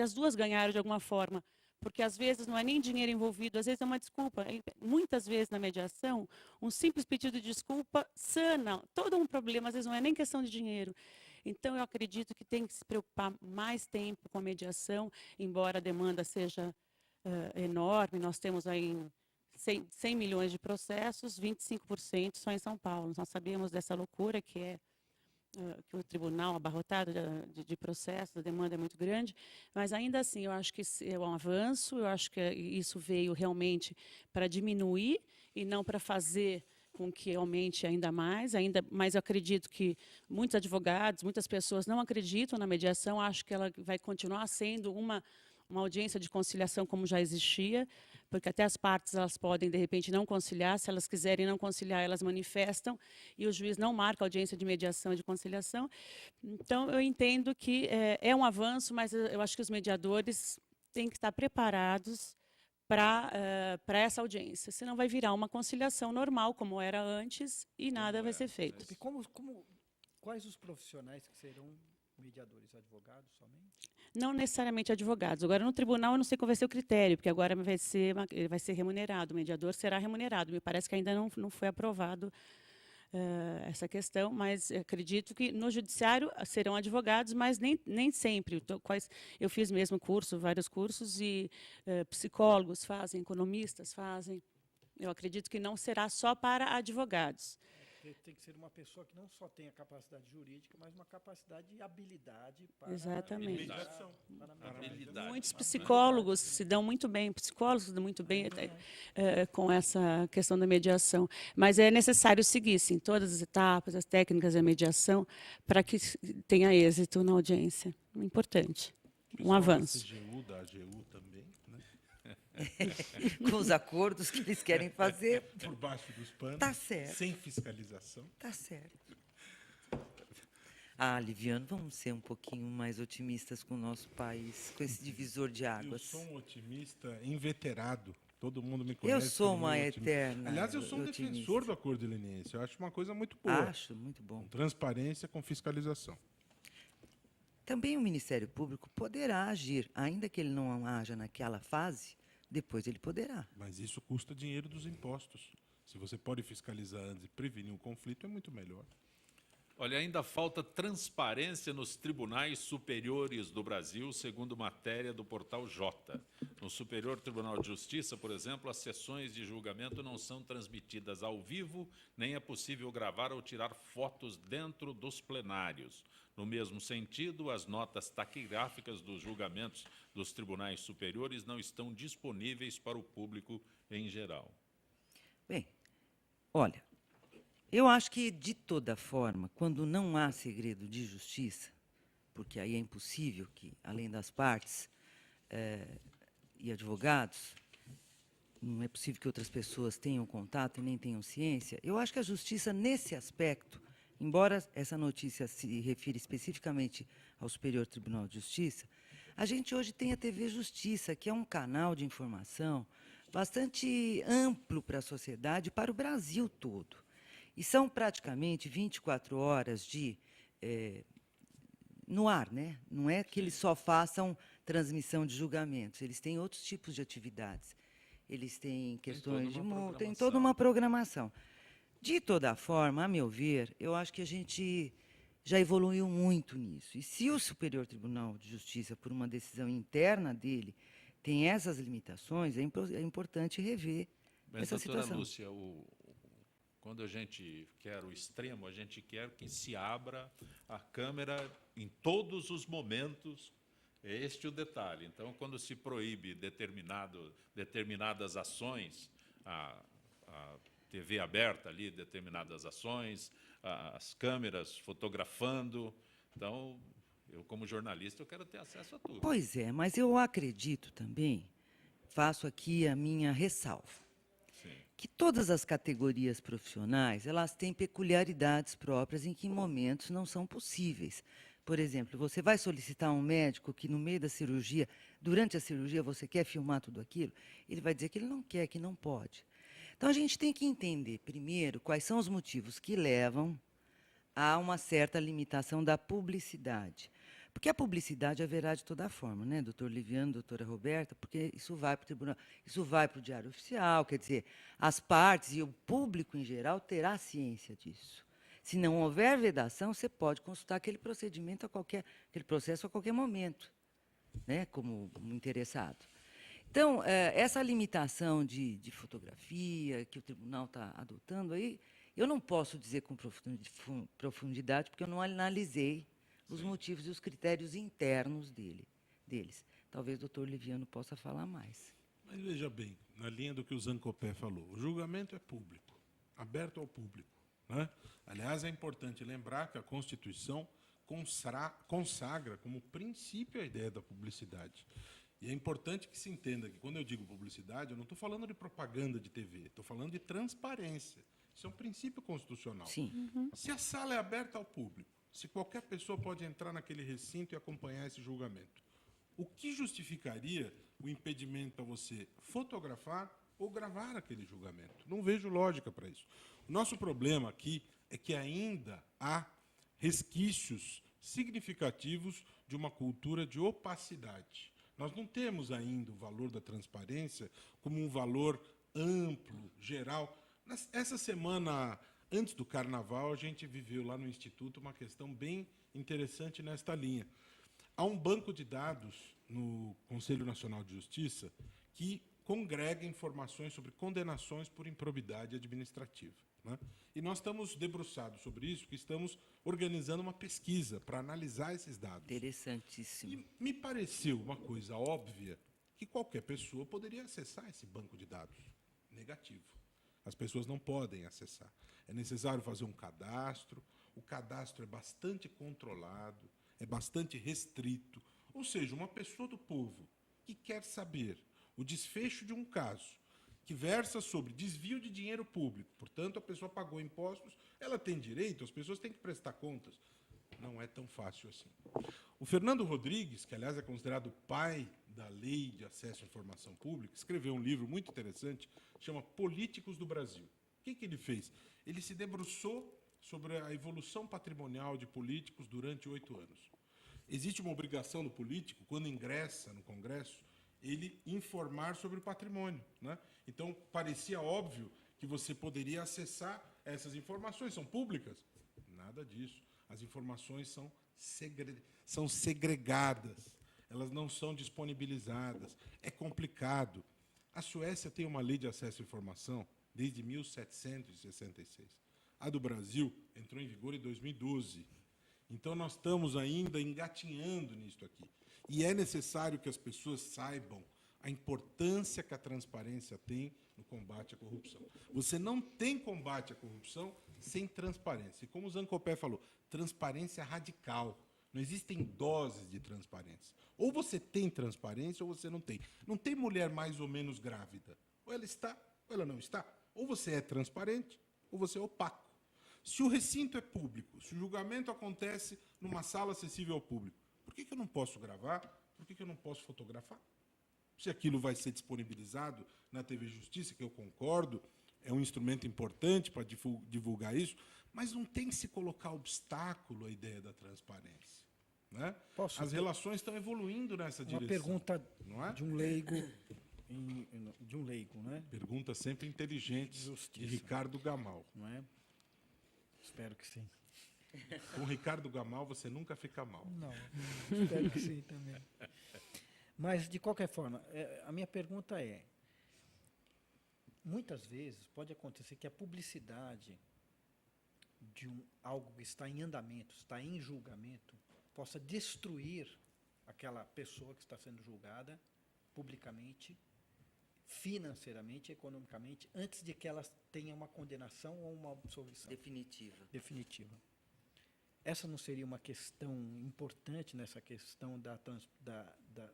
as duas ganharam de alguma forma. Porque, às vezes, não é nem dinheiro envolvido, às vezes é uma desculpa. Muitas vezes, na mediação, um simples pedido de desculpa sana todo um problema, às vezes não é nem questão de dinheiro. Então, eu acredito que tem que se preocupar mais tempo com a mediação, embora a demanda seja enorme. Nós temos aí 100 milhões de processos, 25% só em São Paulo. Nós sabemos dessa loucura que é que o tribunal abarrotado de processos, a demanda é muito grande, mas ainda assim eu acho que é um avanço, eu acho que isso veio realmente para diminuir e não para fazer com que aumente ainda mais, mas eu acredito que muitos advogados, muitas pessoas não acreditam na mediação, acho que ela vai continuar sendo uma audiência de conciliação como já existia, porque até as partes elas podem, de repente, não conciliar. Se elas quiserem não conciliar, elas manifestam, e o juiz não marca audiência de mediação e de conciliação. Então, eu entendo que é um avanço, mas eu acho que os mediadores têm que estar preparados para essa audiência. Senão vai virar uma conciliação normal, como era antes, e nada vai ser feito. E quais os profissionais que serão mediadores? Advogados somente? Não necessariamente advogados. Agora, no tribunal, eu não sei qual vai ser o critério, porque agora ele vai ser remunerado, o mediador será remunerado. Me parece que ainda não foi aprovado essa questão, mas acredito que no judiciário serão advogados, mas nem sempre. Eu fiz mesmo vários cursos, e psicólogos fazem, economistas fazem. Eu acredito que não será só para advogados. Tem que ser uma pessoa que não só tenha capacidade jurídica, mas uma capacidade e habilidade para Exatamente. mediação. Muitos psicólogos se dão muito bem, psicólogos se dão muito bem com essa questão da mediação. Mas é necessário seguir, sim, todas as etapas, as técnicas da mediação, para que tenha êxito na audiência. Importante. Um avanço. Da AGU também, né? Com os acordos que eles querem fazer. Por baixo dos panos. Tá certo. Sem fiscalização. Tá certo. Liviano, vamos ser um pouquinho mais otimistas com o nosso país, com esse divisor de águas. Eu sou um otimista inveterado. Todo mundo me conhece. Eu sou uma eterna. Aliás, eu sou um defensor do acordo leniense. Eu acho uma coisa muito boa. Acho muito bom. Com transparência, com fiscalização. Também o Ministério Público poderá agir, ainda que ele não haja naquela fase, depois ele poderá. Mas isso custa dinheiro dos impostos. Se você pode fiscalizar antes e prevenir um conflito, é muito melhor. Olha, ainda falta transparência nos tribunais superiores do Brasil, segundo matéria do portal J. No Superior Tribunal de Justiça, por exemplo, as sessões de julgamento não são transmitidas ao vivo, nem é possível gravar ou tirar fotos dentro dos plenários. No mesmo sentido, as notas taquigráficas dos julgamentos dos tribunais superiores não estão disponíveis para o público em geral. Bem, olha, eu acho que, de toda forma, quando não há segredo de justiça, porque aí é impossível que, além das partes e advogados, não é possível que outras pessoas tenham contato e nem tenham ciência, eu acho que a justiça, nesse aspecto, embora essa notícia se refira especificamente ao Superior Tribunal de Justiça, a gente hoje tem a TV Justiça, que é um canal de informação bastante amplo para a sociedade, para o Brasil todo. E são praticamente 24 horas no ar, né? Não é que eles só façam transmissão de julgamentos, eles têm outros tipos de atividades. Eles têm questões de multa, tem toda uma programação. De toda forma, a meu ver, eu acho que a gente já evoluiu muito nisso. E se o Superior Tribunal de Justiça, por uma decisão interna dele, tem essas limitações, é importante rever essa situação. Lúcia, quando a gente quer o extremo, a gente quer que se abra a câmera em todos os momentos. É este o detalhe. Então, quando se proíbe determinadas ações, a TV aberta ali, determinadas ações, as câmeras fotografando. Então, eu, como jornalista, eu quero ter acesso a tudo. Pois é, mas eu acredito também, faço aqui a minha ressalva, que todas as categorias profissionais, elas têm peculiaridades próprias em que momentos não são possíveis. Por exemplo, você vai solicitar um médico que no meio da cirurgia, durante a cirurgia, você quer filmar tudo aquilo, ele vai dizer que ele não quer, que não pode. Então, a gente tem que entender, primeiro, quais são os motivos que levam a uma certa limitação da publicidade. Porque a publicidade haverá de toda forma, né, doutor Liviano, doutora Roberta, porque isso vai para o tribunal, isso vai para o Diário Oficial, quer dizer, as partes e o público em geral terá ciência disso. Se não houver vedação, você pode consultar aquele procedimento aquele processo a qualquer momento, né, como interessado. Então, essa limitação de fotografia que o tribunal está adotando aí, eu não posso dizer com profundidade, porque eu não analisei os motivos e os critérios internos deles. Talvez o doutor Liviano possa falar mais. Mas veja bem, na linha do que o Zancopé falou, o julgamento é público, aberto ao público, né? Aliás, é importante lembrar que a Constituição consagra como princípio a ideia da publicidade. E é importante que se entenda que, quando eu digo publicidade, eu não estou falando de propaganda de TV, estou falando de transparência. Isso é um princípio constitucional. Sim. Se a sala é aberta ao público, se qualquer pessoa pode entrar naquele recinto e acompanhar esse julgamento, o que justificaria o impedimento para você fotografar ou gravar aquele julgamento? Não vejo lógica para isso. O nosso problema aqui é que ainda há resquícios significativos de uma cultura de opacidade. Nós não temos ainda o valor da transparência como um valor amplo, geral. Essa semana, antes do Carnaval, a gente viveu lá no Instituto uma questão bem interessante nesta linha. Há um banco de dados no Conselho Nacional de Justiça que congrega informações sobre condenações por improbidade administrativa, né? E nós estamos debruçados sobre isso, que estamos organizando uma pesquisa para analisar esses dados. Interessantíssimo. E me pareceu uma coisa óbvia que qualquer pessoa poderia acessar esse banco de dados. Negativo. As pessoas não podem acessar. É necessário fazer um cadastro. O cadastro é bastante controlado, é bastante restrito. Ou seja, uma pessoa do povo que quer saber o desfecho de um caso que versa sobre desvio de dinheiro público, portanto, a pessoa pagou impostos, ela tem direito, as pessoas têm que prestar contas. Não é tão fácil assim. O Fernando Rodrigues, que, aliás, é considerado o pai da Lei de Acesso à Informação Pública, escreveu um livro muito interessante, chama Políticos do Brasil. O que ele fez? Ele se debruçou sobre a evolução patrimonial de políticos durante 8 anos. Existe uma obrigação do político, quando ingressa no Congresso, ele informar sobre o patrimônio, né? Então, parecia óbvio que você poderia acessar essas informações. São públicas? Nada disso. As informações são segregadas. Elas não são disponibilizadas. É complicado. A Suécia tem uma lei de acesso à informação desde 1766. A do Brasil entrou em vigor em 2012. Então, nós estamos ainda engatinhando nisso aqui. E é necessário que as pessoas saibam a importância que a transparência tem no combate à corrupção. Você não tem combate à corrupção sem transparência. E como o Zancopé falou, transparência radical. Não existem doses de transparência. Ou você tem transparência ou você não tem. Não tem mulher mais ou menos grávida. Ou ela está ou ela não está. Ou você é transparente ou você é opaco. Se o recinto é público, se o julgamento acontece numa sala acessível ao público, por que eu não posso gravar? Por que eu não posso fotografar? Se aquilo vai ser disponibilizado na TV Justiça, que eu concordo, é um instrumento importante para divulgar isso, mas não tem que se colocar obstáculo à ideia da transparência, né? As relações estão evoluindo nessa direção. Uma pergunta, não é? de um leigo, né? Pergunta sempre inteligente, de Ricardo Gamal. Não é? Espero que sim. Com o Ricardo Gamal você nunca fica mal. Não, espero que sim também. Mas, de qualquer forma, a minha pergunta é, muitas vezes pode acontecer que a publicidade de algo que está em andamento, está em julgamento, possa destruir aquela pessoa que está sendo julgada publicamente, financeiramente, economicamente, antes de que ela tenha uma condenação ou uma absolvição. Definitiva. Essa não seria uma questão importante nessa questão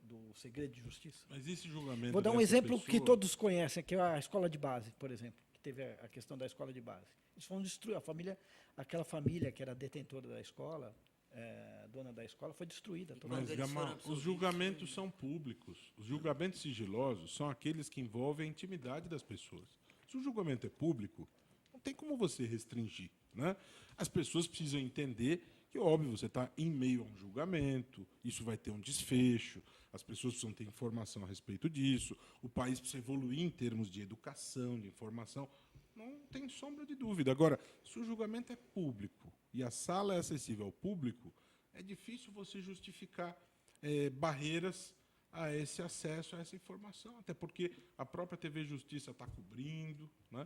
do segredo de justiça? Mas esse julgamento... Vou dar um exemplo que todos conhecem, que é a escola de base, por exemplo, que teve a questão da escola de base. Eles foram destruir aquela família que era detentora da escola, dona da escola, foi destruída. Mas, Gamal, os julgamentos são públicos. Os julgamentos sigilosos são aqueles que envolvem a intimidade das pessoas. Se o julgamento é público, não tem como você restringir, né? As pessoas precisam entender que, óbvio, você está em meio a um julgamento, isso vai ter um desfecho, as pessoas precisam ter informação a respeito disso, o país precisa evoluir em termos de educação, de informação, não tem sombra de dúvida. Agora, se o julgamento é público e a sala é acessível ao público, é difícil você justificar barreiras a esse acesso, a essa informação, até porque a própria TV Justiça está cobrindo, né?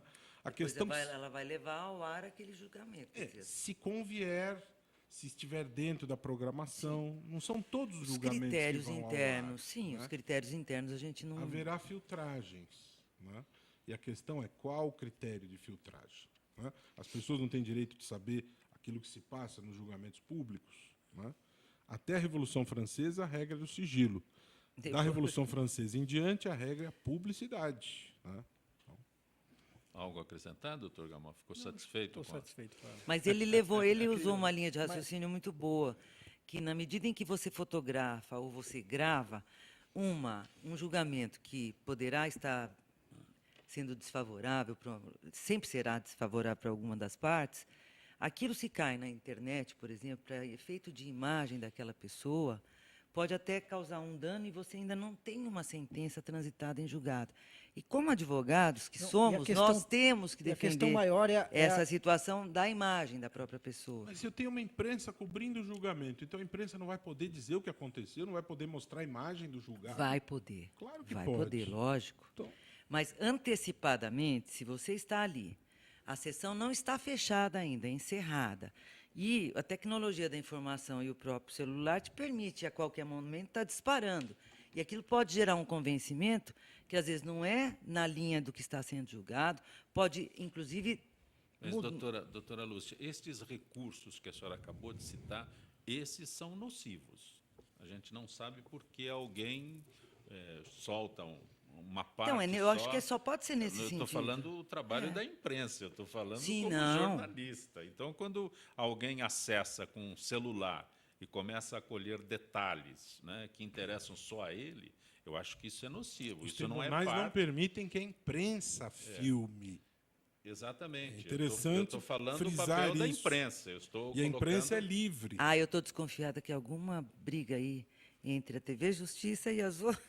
Ela vai levar ao ar aquele julgamento. Se convier, se estiver dentro da programação, sim. Não são todos os julgamentos critérios que vão internos, ao ar, sim, né? Os critérios internos a gente não... Haverá filtragens, né? E a questão é qual o critério de filtragem, né? As pessoas não têm direito de saber aquilo que se passa nos julgamentos públicos, né? Até a Revolução Francesa, a regra do sigilo. Da Revolução Francesa em diante, a regra é a publicidade, né? Algo a acrescentar, doutor Gamal? Ficou satisfeito? Estou satisfeito. Claro. Mas ele usou uma linha de raciocínio muito boa, que na medida em que você fotografa ou você grava um julgamento que poderá estar sendo desfavorável, sempre será desfavorável para alguma das partes, aquilo se cai na internet, por exemplo, para efeito de imagem daquela pessoa, pode até causar um dano e você ainda não tem uma sentença transitada em julgado. E como advogados que somos, nós temos que defender essa situação da imagem da própria pessoa. Mas eu tenho uma imprensa cobrindo o julgamento, então a imprensa não vai poder dizer o que aconteceu, não vai poder mostrar a imagem do julgado? Vai poder. Claro que vai pode. Poder, lógico. Então... Mas antecipadamente, se você está ali, a sessão não está fechada ainda, é encerrada. E a tecnologia da informação e o próprio celular te permite, a qualquer momento, estar disparando. E aquilo pode gerar um convencimento que, às vezes, não é na linha do que está sendo julgado, pode, inclusive... Mas, doutora Lúcia, estes recursos que a senhora acabou de citar, esses são nocivos. A gente não sabe por que alguém solta uma parte. Então, eu acho que só pode ser nesse sentido. Eu estou falando o trabalho da imprensa, eu estou falando como jornalista. Então, quando alguém acessa com um celular e começa a colher detalhes, né, que interessam só a ele, eu acho que isso é nocivo. Os isso não é tribunais parte... não permitem que a imprensa filme. Exatamente. É interessante eu estou falando do frisar papel da isso. imprensa. E a imprensa é livre. Eu estou desconfiada que alguma briga aí entre a TV Justiça e as outras.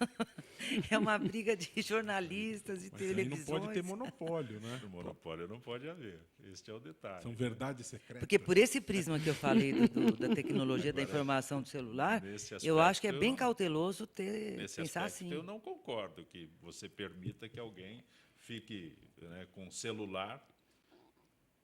É uma briga de jornalistas e televisões. Não pode ter monopólio, né? O monopólio não pode haver. Este é o detalhe. São verdades secretas. Porque por esse prisma que eu falei da tecnologia da informação do celular, eu acho que é bem cauteloso pensar assim. Eu não concordo que você permita que alguém fique, né, com celular,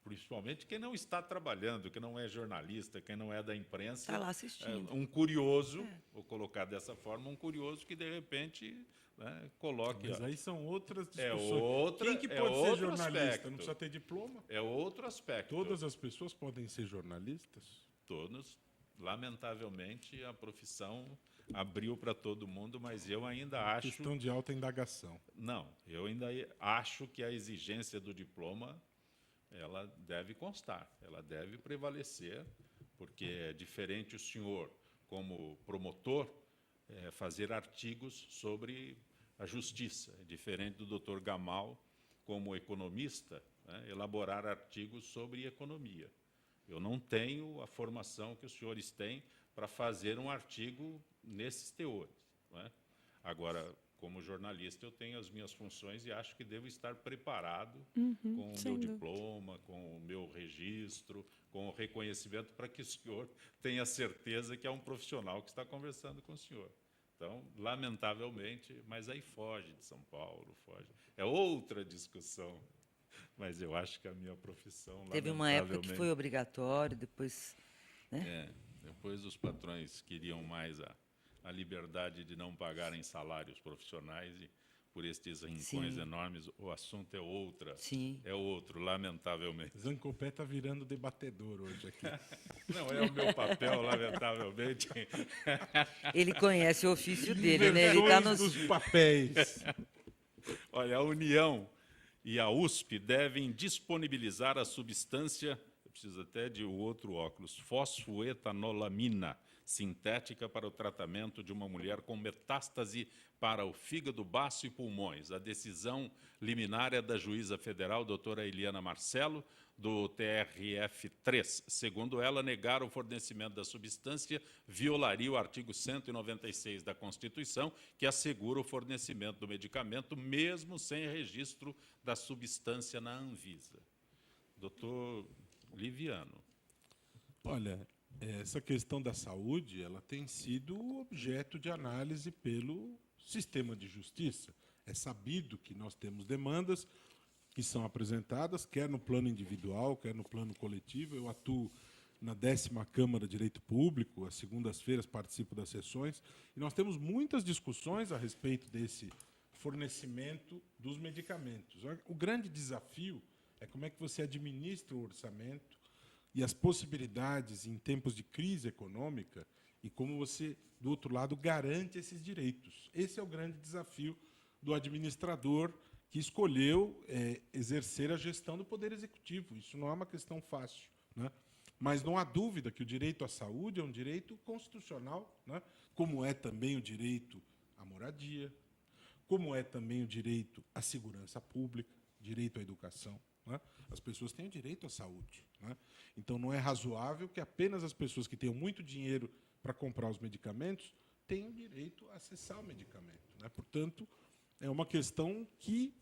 principalmente quem não está trabalhando, que não é jornalista, quem não é da imprensa. Está lá assistindo. Um curioso, vou colocar dessa forma, um curioso que, de repente, né, coloque... Mas aí são outras discussões. Quem que pode ser jornalista? Aspecto. Não precisa ter diploma? É outro aspecto. Todas as pessoas podem ser jornalistas? Todos. Lamentavelmente, a profissão abriu para todo mundo, mas eu ainda acho... Questão de alta indagação. Não, eu ainda acho que a exigência do diploma... ela deve constar, ela deve prevalecer, porque é diferente o senhor, como promotor, fazer artigos sobre a justiça. É diferente do doutor Gamal, como economista, né, elaborar artigos sobre economia. Eu não tenho a formação que os senhores têm para fazer um artigo nesses teores, né? Agora, como jornalista, eu tenho as minhas funções e acho que devo estar preparado com o meu diploma, com o meu registro, com o reconhecimento, para que o senhor tenha certeza que é um profissional que está conversando com o senhor. Então, lamentavelmente, mas aí foge de São Paulo, foge. É outra discussão, mas eu acho que a minha profissão, teve uma época que foi obrigatório, depois... Né? Depois os patrões queriam mais a liberdade de não pagarem salários profissionais e por estes rincões enormes, o assunto é outra. Sim. É outro, lamentavelmente. Zancopé está virando debatedor hoje aqui. Não é o meu papel, lamentavelmente. Ele conhece o ofício dele, né? Ele está nos dos papéis. Olha, a União e a USP devem disponibilizar a substância, eu preciso até de outro óculos, fosfoetanolamina, sintética para o tratamento de uma mulher com metástase para o fígado, baço e pulmões. A decisão liminar é da juíza federal, doutora Eliana Marcelo, do TRF3. Segundo ela, negar o fornecimento da substância violaria o artigo 196 da Constituição, que assegura o fornecimento do medicamento, mesmo sem registro da substância na Anvisa. Doutor Liviano. Olha, essa questão da saúde, ela tem sido objeto de análise pelo sistema de justiça. É sabido que nós temos demandas que são apresentadas, quer no plano individual, quer no plano coletivo. Eu atuo na 10ª Câmara de Direito Público, às segundas-feiras participo das sessões, e nós temos muitas discussões a respeito desse fornecimento dos medicamentos. O grande desafio é como é que você administra o orçamento e as possibilidades, em tempos de crise econômica, E como você, do outro lado, garante esses direitos. Esse é o grande desafio do administrador que escolheu exercer a gestão do Poder Executivo. Isso não é uma questão fácil, né? Mas não há dúvida que o direito à saúde é um direito constitucional, né? Como é também o direito à moradia, como é também o direito à segurança pública, direito à educação, né? As pessoas têm o direito à saúde, né? Então, não é razoável que apenas as pessoas que tenham muito dinheiro para comprar os medicamentos tenham direito a acessar o medicamento, né? Portanto, é uma questão que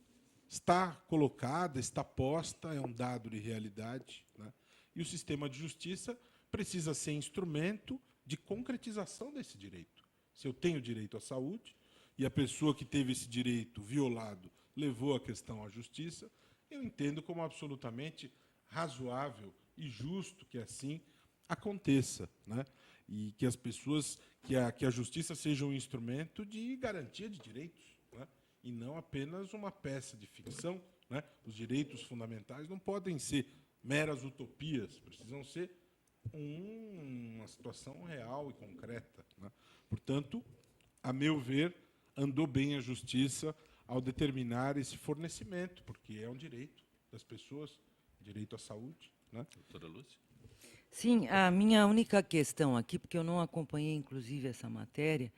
está colocada, está posta, é um dado de realidade, né? E o sistema de justiça precisa ser instrumento de concretização desse direito. Se eu tenho direito à saúde e a pessoa que teve esse direito violado levou a questão à justiça, eu entendo como absolutamente razoável e justo que assim aconteça, né? E que as pessoas, que a justiça seja um instrumento de garantia de direitos, né? E não apenas uma peça de ficção, né? Os direitos fundamentais não podem ser meras utopias, precisam ser uma situação real e concreta, né? Portanto, a meu ver, andou bem a justiça ao determinar esse fornecimento, porque é um direito das pessoas, direito à saúde, né? Doutora Lúcia? Sim, a minha única questão aqui, porque eu não acompanhei, inclusive, essa matéria,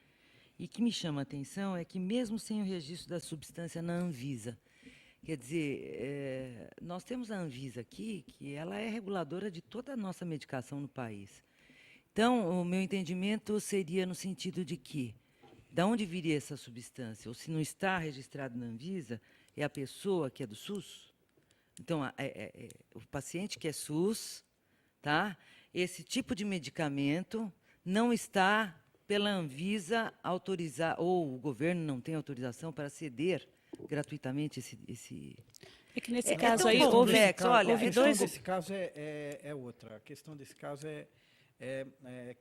e que me chama a atenção é que, mesmo sem o registro da substância na Anvisa, quer dizer, nós temos a Anvisa aqui, que ela é reguladora de toda a nossa medicação no país. Então, o meu entendimento seria no sentido de que, de onde viria essa substância? Ou se não está registrado na Anvisa, é a pessoa que é do SUS? Então, o paciente que é SUS, tá? Esse tipo de medicamento não está pela Anvisa autorizar, ou o governo não tem autorização para ceder gratuitamente esse... É que nesse caso aí houve... Olha, Olha, a questão desse caso é outra. A questão desse caso é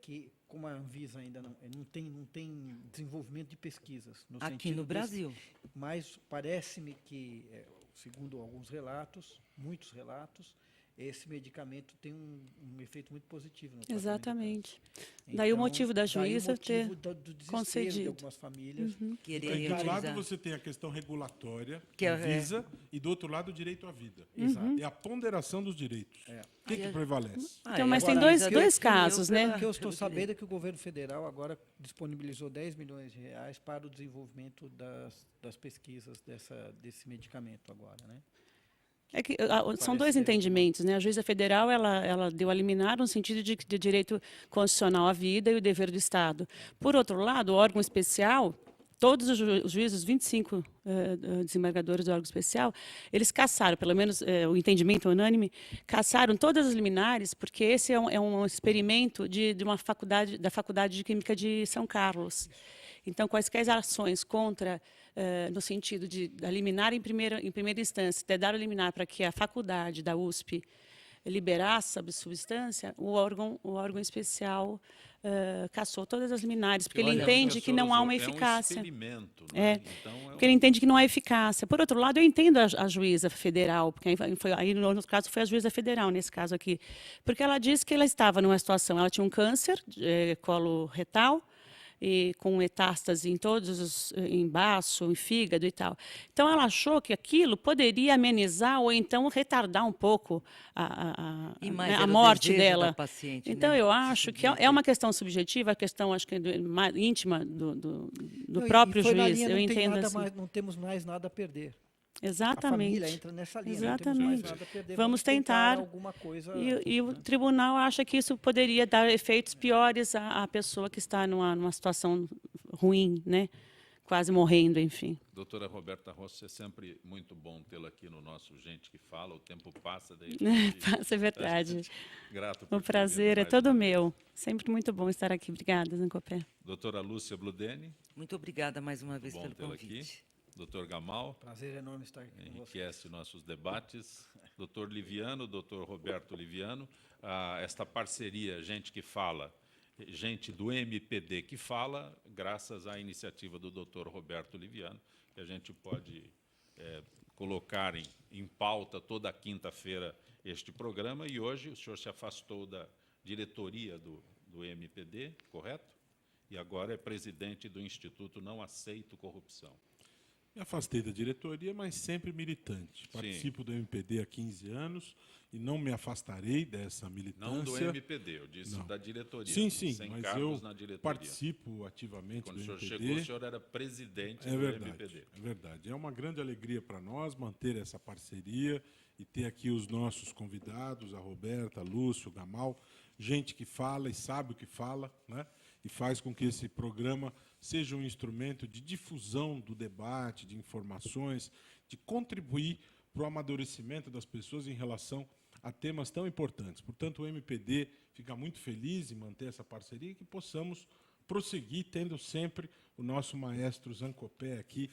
que, como a Anvisa ainda não tem desenvolvimento de pesquisas no aqui sentido no Brasil. Mas parece-me que, segundo alguns relatos, muitos relatos, esse medicamento tem um efeito muito positivo no tratamento. Exatamente. Então, daí o motivo da juíza ter do desespero concedido. de algumas famílias. De um lado você tem a questão regulatória, que Anvisa, e do outro lado o direito à vida. É a ponderação dos direitos. O que prevalece? Então, mas tem dois casos, né? O que eu estou sabendo é que o governo federal agora disponibilizou 10 milhões de reais para o desenvolvimento das pesquisas desse medicamento agora, né? É que são dois entendimentos, né? A juíza federal ela deu a liminar no sentido de direito constitucional à vida e o dever do Estado. Por outro lado, o órgão especial, todos os juízes, 25 desembargadores do órgão especial, eles cassaram, pelo menos o entendimento unânime, cassaram todas as liminares, porque esse é um experimento da Faculdade de Química de São Carlos. Então, quaisquer ações contra, no sentido de liminar em primeira instância, de dar o liminar para que a faculdade da USP liberasse a substância, o órgão especial cassou todas as liminares, porque ele entende que não há uma eficácia. É um experimento, né? Então, porque ele entende que não há eficácia. Por outro lado, eu entendo a juíza federal, porque aí no caso foi a juíza federal, nesse caso aqui, porque ela disse que ela estava numa situação, ela tinha um câncer coloretal, e com metástase em baço, em fígado e tal. Então, ela achou que aquilo poderia amenizar ou então retardar um pouco a morte dela. Paciente, então, né? eu acho que é uma questão subjetiva, a questão, acho que íntima do próprio juiz. Eu entendo assim. Não temos mais nada a perder. Exatamente. A família entra nessa linha. Exatamente. Nada a perder, vamos tentar alguma coisa. E o tribunal acha que isso poderia dar efeitos piores à pessoa que está numa situação ruim, né? Quase morrendo, enfim. Doutora Roberta Rossi, é sempre muito bom tê-la aqui no nosso Gente que Fala. O tempo passa. Daí Passa, é verdade. Grato por o prazer é todo meu. Sempre muito bom estar aqui. Obrigada, Zancopé. Doutora Lúcia Bludeni. Muito obrigada mais uma vez pelo tê-la convite. Aqui. Doutor Gamal. Prazer enorme estar aqui com você. Enriquece nossos debates. Doutor Liviano, doutor Roberto Liviano. Esta parceria Gente que Fala, gente do MPD que fala, graças à iniciativa do doutor Roberto Liviano, que a gente pode colocar em pauta toda quinta-feira este programa, e hoje o senhor se afastou da diretoria do do MPD, correto? E agora é presidente do Instituto Não Aceito Corrupção. Me afastei da diretoria, mas sempre militante. Participo do MPD há 15 anos e não me afastarei dessa militância. Não do MPD, eu disse da diretoria. Sim, sem mas cargos eu na diretoria. participo ativamente Quando do o senhor MPD. chegou, o senhor era presidente do MPD. É verdade. É uma grande alegria para nós manter essa parceria e ter aqui os nossos convidados, a Roberta, Lúcio, Gamal, gente que fala e sabe o que fala, né? E faz com que esse programa seja um instrumento de difusão do debate, de informações, de contribuir para o amadurecimento das pessoas em relação a temas tão importantes. Portanto, o MPD fica muito feliz em manter essa parceria e que possamos prosseguir tendo sempre o nosso maestro Zancopé aqui,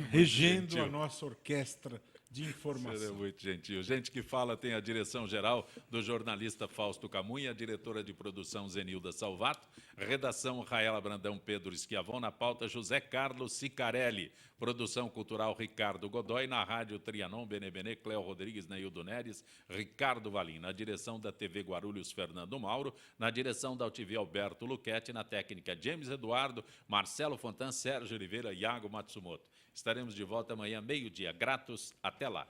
regendo a nossa orquestra de informação. Você é muito gentil. Gente que fala tem a direção geral do jornalista Fausto Camunha, a diretora de produção Zenilda Salvato, redação Raela Brandão, Pedro Schiavon, na pauta José Carlos Sicarelli, produção cultural Ricardo Godoy, na rádio Trianon, Benebene, Cléo Rodrigues, Neildo Neres, Ricardo Valim, na direção da TV Guarulhos, Fernando Mauro, na direção da UTV Alberto Luquete, na técnica James Eduardo, Marcelo Fontan, Sérgio Oliveira e Iago Matsumoto. Estaremos de volta amanhã, meio-dia. Gratos, até lá.